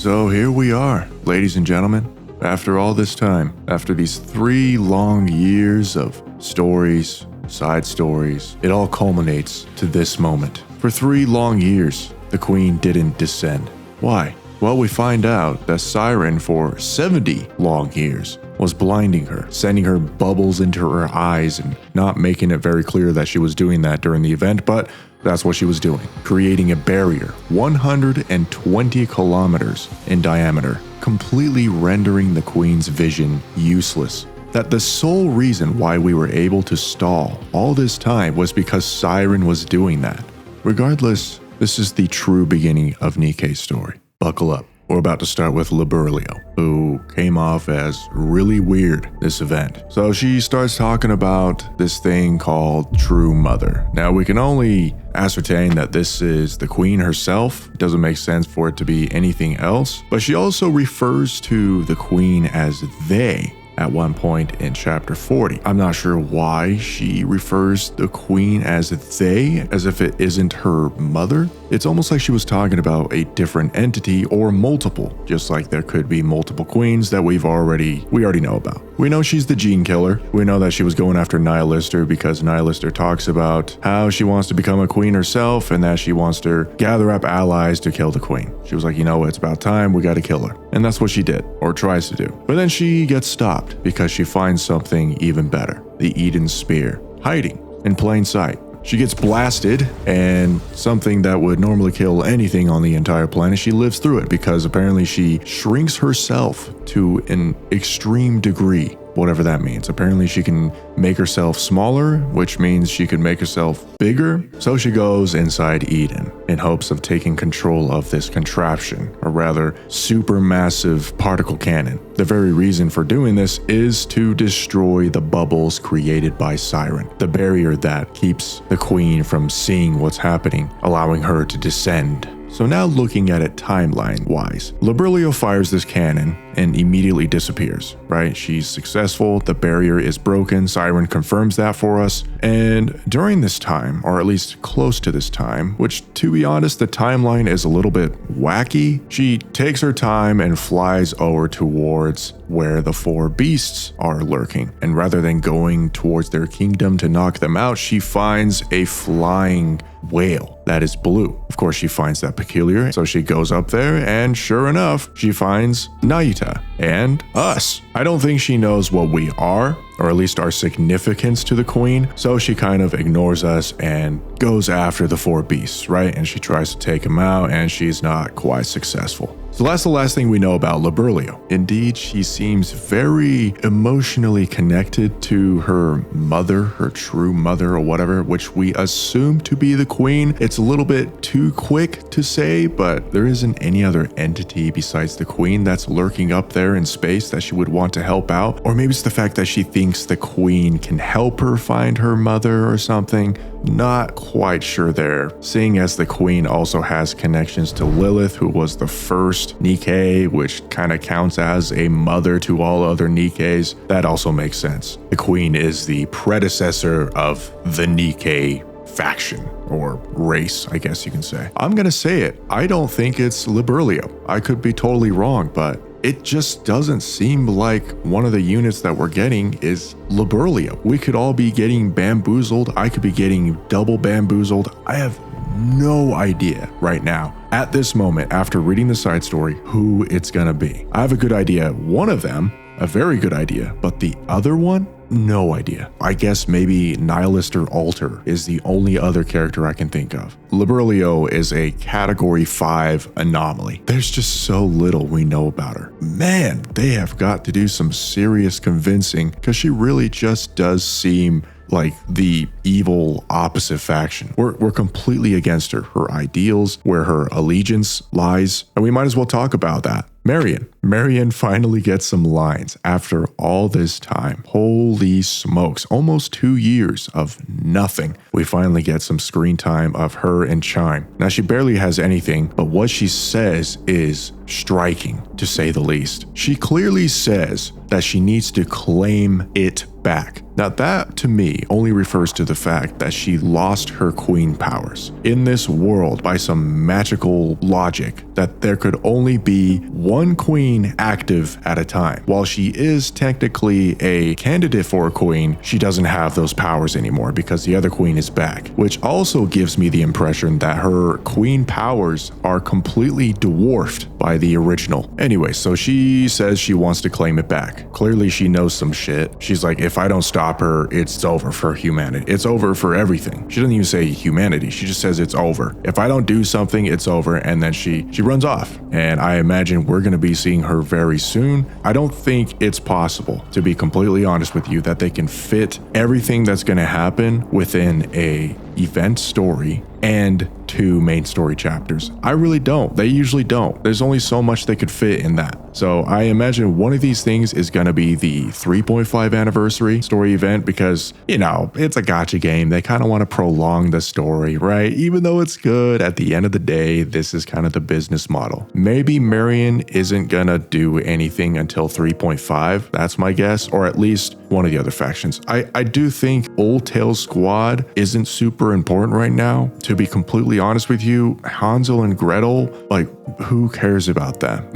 So here we are, ladies and gentlemen. After all this time, after these 3 long years of stories, side stories, it all culminates to this moment. For 3 long years, the queen didn't descend. Why? Well, we find out that Siren, for 70 long years, was blinding her, sending her bubbles into her eyes and not making it very clear that she was doing that during the event, but that's what she was doing, creating a barrier 120 kilometers in diameter, completely rendering the queen's vision useless. That the sole reason why we were able to stall all this time was because Siren was doing that. Regardless, this is the true beginning of Nikke's story. Buckle up. We're about to start with Liberlio, who came off as really weird this event. So she starts talking about this thing called True Mother. Now we can only ascertain that this is the queen herself. It doesn't make sense for it to be anything else. But she also refers to the queen as they at one point in chapter 40. I'm not sure why she refers the queen as they, as if it isn't her mother. It's almost like she was talking about a different entity or multiple, just like there could be multiple queens that we already know about. We know she's the gene killer. We know that she was going after Nihilister because Nihilister talks about how she wants to become a queen herself and that she wants to gather up allies to kill the queen. She was like, it's about time, we gotta kill her. And that's what she did, or tries to do. But then she gets stopped because she finds something even better, the Eden Spear, hiding in plain sight. She gets blasted, and something that would normally kill anything on the entire planet, she lives through it because apparently she shrinks herself to an extreme degree, whatever that means. Apparently she can make herself smaller, which means she could make herself bigger. So she goes inside Eden in hopes of taking control of this contraption, or rather supermassive particle cannon. The very reason for doing this is to destroy the bubbles created by Siren, the barrier that keeps the queen from seeing what's happening, allowing her to descend. So now looking at it timeline-wise, Liberlio fires this cannon and immediately disappears, right? She's successful, the barrier is broken, Siren confirms that for us, and during this time, or at least close to this time, which to be honest, the timeline is a little bit wacky, she takes her time and flies over towards where the 4 beasts are lurking, and rather than going towards their kingdom to knock them out, she finds a flying whale that is blue. Of course, she finds that peculiar, so she goes up there, and sure enough, she finds Naita and us. I don't think she knows what we are, or at least our significance to the queen, so she kind of ignores us and goes after the 4 beasts, right? And she tries to take them out, and she's not quite successful. So that's the last thing we know about Liberlio. Indeed, she seems very emotionally connected to her mother, her true mother or whatever, which we assume to be the queen. It's a little bit too quick to say, but there isn't any other entity besides the queen that's lurking up there in space that she would want to help out. Or maybe it's the fact that she thinks the queen can help her find her mother or something. Not quite sure there, seeing as the queen also has connections to Lilith, who was the first Nikke, which kind of counts as a mother to all other Nikkes. That also makes sense. The queen is the predecessor of the Nikke faction, or race, I guess you can say. I'm gonna say it, I don't think it's Liberlio. I could be totally wrong, but it just doesn't seem like one of the units that we're getting is Liberlio. We could all be getting bamboozled. I could be getting double bamboozled. I have no idea right now, at this moment, after reading the side story, who it's gonna be. I have a good idea. One of them, a very good idea, but the other one, no idea. I guess maybe Nihilister Alter is the only other character I can think of. Liberlio is a category 5 anomaly. There's just so little we know about her. Man, they have got to do some serious convincing because she really just does seem like the evil opposite faction. We're completely against her. Her ideals, where her allegiance lies, and we might as well talk about that. Marion finally gets some lines after all this time. Holy smokes, almost 2 years of nothing. We finally get some screen time of her and Chime. Now she barely has anything, but what she says is striking, to say the least. She clearly says that she needs to claim it back. Now that, to me, only refers to the fact that she lost her queen powers. In this world, by some magical logic, that there could only be one queen active at a time. While she is technically a candidate for a queen, she doesn't have those powers anymore because the other queen is back, which also gives me the impression that her queen powers are completely dwarfed by the original. Anyway, so she says she wants to claim it back. Clearly she knows some shit. She's like, if I don't stop her, it's over for humanity. It's over for everything. She doesn't even say humanity. She just says it's over. If I don't do something, it's over. And then she runs off. And I imagine we're going to be seeing her very soon. I don't think it's possible, to be completely honest with you, that they can fit everything that's going to happen within a event story and 2 main story chapters. I really don't. They usually don't. There's only so much they could fit in that. So I imagine one of these things is going to be the 3.5 anniversary story event because, you know, it's a gacha game. They kind of want to prolong the story, right? Even though it's good, at the end of the day, this is kind of the business model. Maybe Marion isn't going to do anything until 3.5. That's my guess, or at least one of the other factions. I do think Old Tails Squad isn't super important right now. To be completely honest with you, Hansel and Gretel, like, who cares about them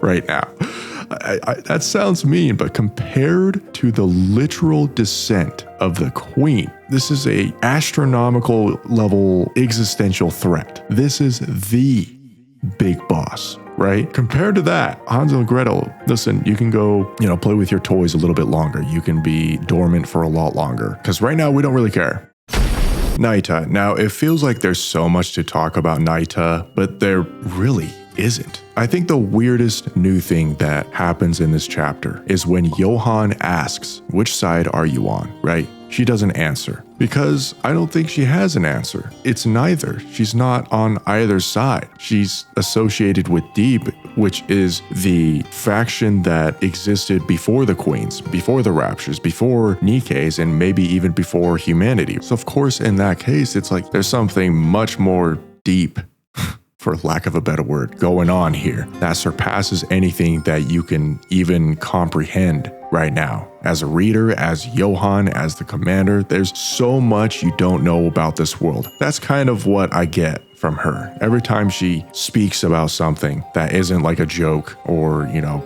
right now? That sounds mean, but compared to the literal descent of the queen, this is a astronomical level existential threat. This is the big boss, right? Compared to that, Hansel and Gretel, listen, you can go, play with your toys a little bit longer. You can be dormant for a lot longer, because right now we don't really care. Naita. Now, it feels like there's so much to talk about Naita, but there really isn't. I think the weirdest new thing that happens in this chapter is when Johan asks, which side are you on, right? She doesn't answer because I don't think she has an answer. It's neither. She's not on either side. She's associated with Deep, which is the faction that existed before the Queens, before the Raptures, before Nikke's, and maybe even before humanity. So of course, in that case, it's like there's something much more deep, for lack of a better word, going on here that surpasses anything that you can even comprehend right now. As a reader, as Johan, as the commander, there's so much you don't know about this world. That's kind of what I get from her. Every time she speaks about something that isn't like a joke or,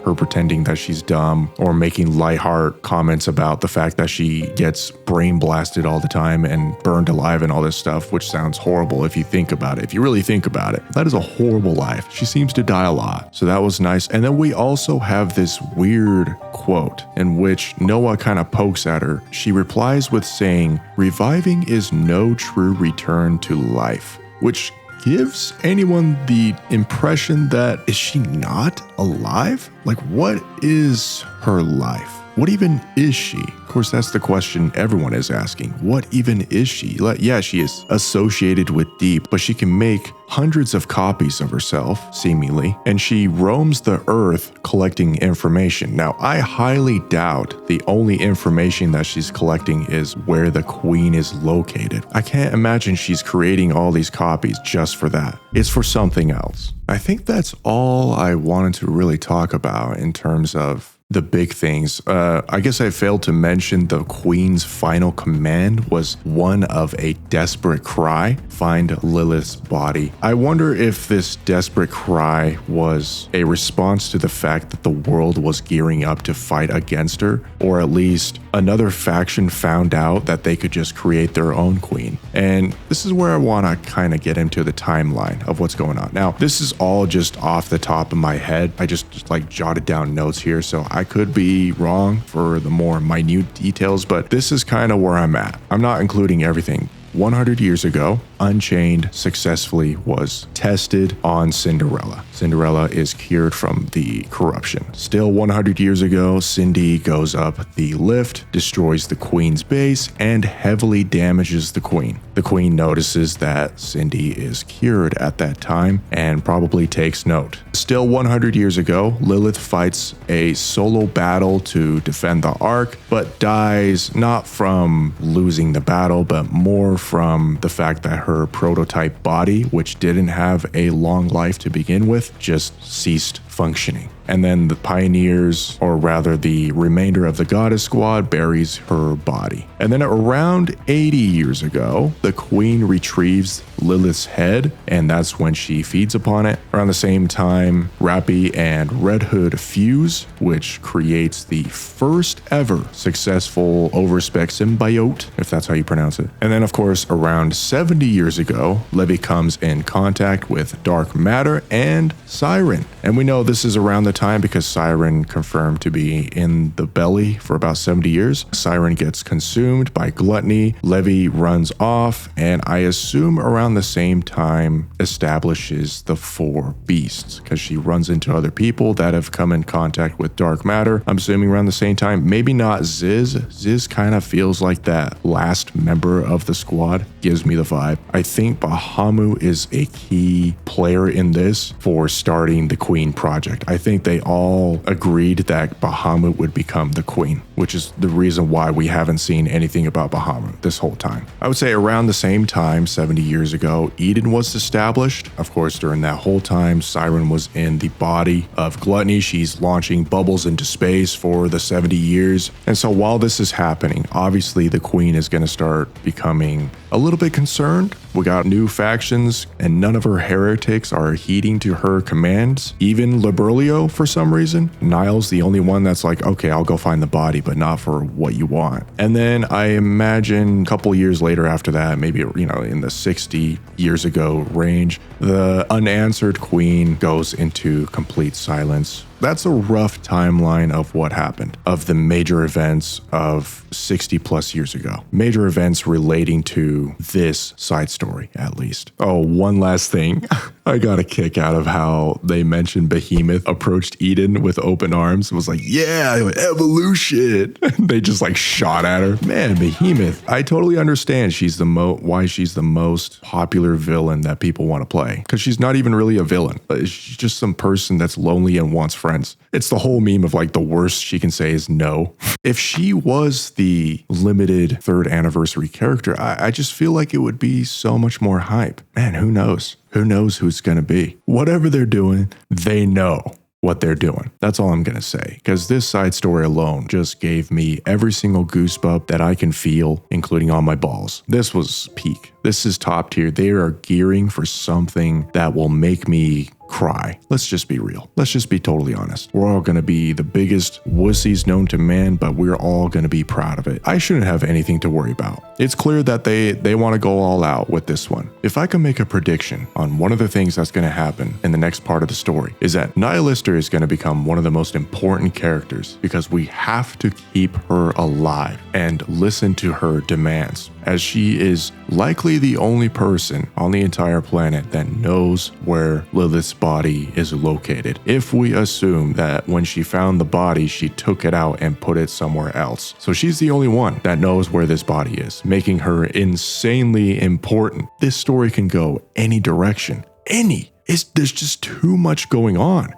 her pretending that she's dumb or making lighthearted comments about the fact that she gets brain blasted all the time and burned alive and all this stuff, which sounds horrible if you think about it. If you really think about it, that is a horrible life. She seems to die a lot. So that was nice. And then we also have this weird quote in which Noah kind of pokes at her. She replies with saying, "Reviving is no true return to life," which gives anyone the impression that, is she not alive? Like, what is her life? What even is she? Of course, that's the question everyone is asking. What even is she? Yeah, she is associated with Deep, but she can make hundreds of copies of herself, seemingly, and she roams the earth collecting information. Now, I highly doubt the only information that she's collecting is where the queen is located. I can't imagine she's creating all these copies just for that. It's for something else. I think that's all I wanted to really talk about in terms of the big things. I guess I failed to mention the Queen's final command was one of a desperate cry, find Lilith's body. I wonder if this desperate cry was a response to the fact that the world was gearing up to fight against her, or at least another faction found out that they could just create their own queen. And this is where I want to kind of get into the timeline of what's going on. Now, this is all just off the top of my head. I just jotted down notes here, so I could be wrong for the more minute details, but this is kind of where I'm at. I'm not including everything. 100 years ago, Unchained successfully was tested on Cinderella. Cinderella is cured from the corruption. Still 100 years ago, Cindy goes up the lift, destroys the queen's base, and heavily damages the queen. The queen notices that Cindy is cured at that time and probably takes note. Still 100 years ago, Lilith fights a solo battle to defend the Ark, but dies not from losing the battle, but more from the fact that her prototype body, which didn't have a long life to begin with, Earth just ceased functioning. And then the pioneers, or rather the remainder of the goddess squad, buries her body. And then around 80 years ago, the queen retrieves Lilith's head, and that's when she feeds upon it. Around the same time, Rappy and Red Hood fuse, which creates the first ever successful overspec symbiote, if that's how you pronounce it. And then, of course, around 70 years ago, Levi comes in contact with dark matter and Siren. And we know this is around the time because Siren confirmed to be in the belly for about 70 years. Siren gets consumed by gluttony. Levi runs off, and I assume around the same time establishes the four beasts because she runs into other people that have come in contact with dark matter. I'm assuming around the same time, maybe not Ziz. Ziz kind of feels like that last member of the squad, gives me the vibe. I think Bahamut is a key player in this for starting the Queen project. I think they all agreed that Bahamut would become the Queen, which is the reason why we haven't seen anything about Bahamut this whole time. I would say around the same time, 70 years ago, Eden was established. Of course, during that whole time, Siren was in the body of Gluttony. She's launching bubbles into space for the 70 years. And so while this is happening, obviously the Queen is going to start becoming a little bit concerned. We got new factions, and none of her heretics are heeding to her commands. Even Liberlio, for some reason. Niall's the only one that's like, okay, I'll go find the body, but not for what you want. And then I imagine a couple years later after that, maybe, in the 60 years ago range, the unanswered Queen goes into complete silence. That's a rough timeline of what happened, of the major events of 60 plus years ago. Major events relating to this side story, at least. Oh, one last thing. I got a kick out of how they mentioned Behemoth approached Eden with open arms. It was like, yeah, evolution. They just shot at her. Man, Behemoth. I totally understand why she's the most popular villain that people want to play. Because she's not even really a villain. She's just some person that's lonely and wants friends. It's the whole meme of the worst she can say is no. If she was the limited 3rd anniversary character, I just feel like it would be so much more hype. Man, who knows? Who knows who it's going to be? Whatever they're doing, they know what they're doing. That's all I'm going to say. Because this side story alone just gave me every single goosebump that I can feel, including on my balls. This was peak. This is top tier. They are gearing for something that will make me cry. Let's just be real. Let's just be totally honest. We're all going to be the biggest wussies known to man, but we're all going to be proud of it. I shouldn't have anything to worry about. It's clear that they want to go all out with this one. If I can make a prediction on one of the things that's going to happen in the next part of the story, is that Nihilister is going to become one of the most important characters because we have to keep her alive and listen to her demands, as she is likely the only person on the entire planet that knows where Lilith's body is located. If we assume that when she found the body, she took it out and put it somewhere else. So she's the only one that knows where this body is, making her insanely important. This story can go any direction. There's just too much going on.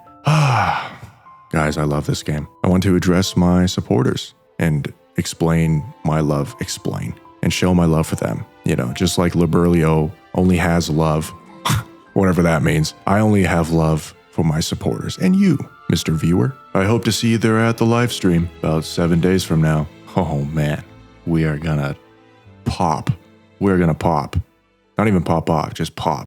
Guys, I love this game. I want to address my supporters and explain my love, and show my love for them. Just like Liberlio only has love, whatever that means. I only have love for my supporters. And you, Mr. Viewer. I hope to see you there at the live stream about 7 days from now. Oh man, we are gonna pop. We're gonna pop. Not even pop off, just pop.